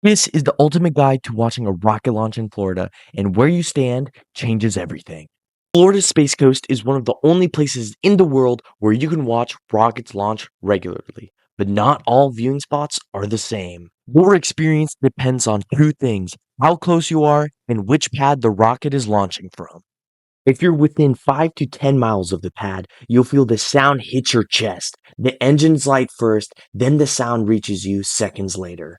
This is the ultimate guide to watching a rocket launch in Florida, and where you stand changes everything. Florida's Space Coast is one of the only places in the world where you can watch rockets launch regularly, but not all viewing spots are the same. Your experience depends on two things: how close you are and which pad the rocket is launching from. If you're within 5 to 10 miles of the pad, you'll feel the sound hit your chest. The engines light first, then the sound reaches you seconds later.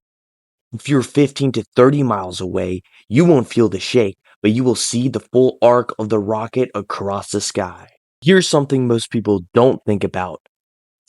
If you're 15 to 30 miles away, you won't feel the shake, but you will see the full arc of the rocket across the sky. Here's something most people don't think about: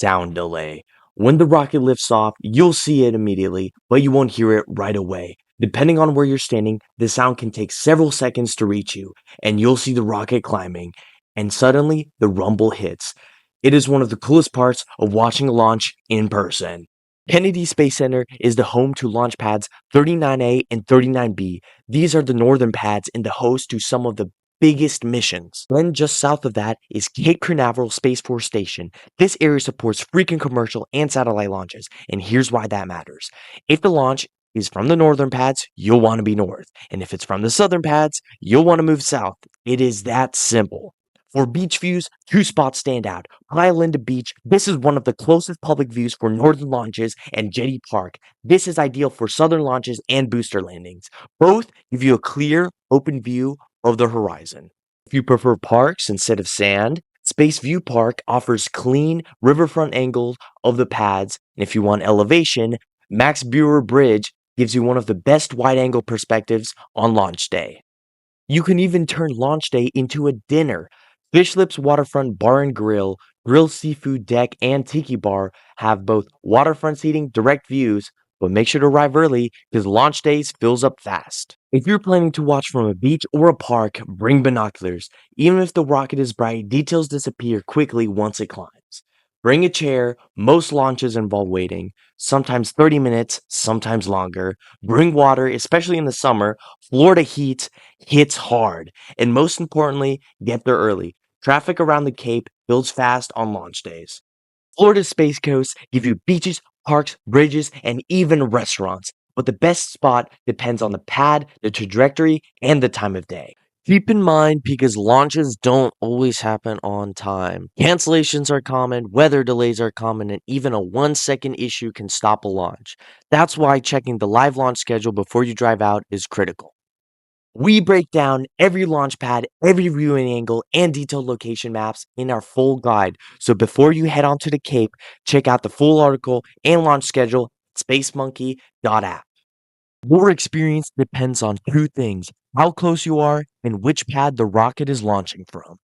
sound delay. When the rocket lifts off, you'll see it immediately, but you won't hear it right away. Depending on where you're standing, the sound can take several seconds to reach you, and you'll see the rocket climbing, and suddenly the rumble hits. It is one of the coolest parts of watching a launch in person. Kennedy Space Center is the home to launch pads 39A and 39B. These are the northern pads and the host to some of the biggest missions. Then just south of that is Cape Canaveral Space Force Station. This area supports frequent commercial and satellite launches, and here's why that matters. If the launch is from the northern pads, you'll want to be north, and if it's from the southern pads, you'll want to move south. It is that simple. For beach views, two spots stand out. Island Beach, this is one of the closest public views for northern launches, and Jetty Park. This is ideal for southern launches and booster landings. Both give you a clear, open view of the horizon. If you prefer parks instead of sand, Space View Park offers clean riverfront angles of the pads, and if you want elevation, Max Buer Bridge gives you one of the best wide-angle perspectives on launch day. You can even turn launch day into a dinner. Fish Lips Waterfront Bar and Grill, Grill Seafood Deck, and Tiki Bar have both waterfront seating, direct views, but make sure to arrive early because launch days fills up fast. If you're planning to watch from a beach or a park, bring binoculars. Even if the rocket is bright, details disappear quickly once it climbs. Bring a chair. Most launches involve waiting, sometimes 30 minutes, sometimes longer. Bring water, especially in the summer. Florida heat hits hard. And most importantly, get there early. Traffic around the Cape builds fast on launch days. Florida's Space Coast give you beaches, parks, bridges, and even restaurants. But the best spot depends on the pad, the trajectory, and the time of day. Keep in mind, because launches don't always happen on time. Cancellations are common, weather delays are common, and even a 1 second issue can stop a launch. That's why checking the live launch schedule before you drive out is critical. We break down every launch pad, every viewing angle, and detailed location maps in our full guide. So before you head onto the Cape, check out the full article and launch schedule at spacemonkey.app. Your experience depends on two things: how close you are and which pad the rocket is launching from.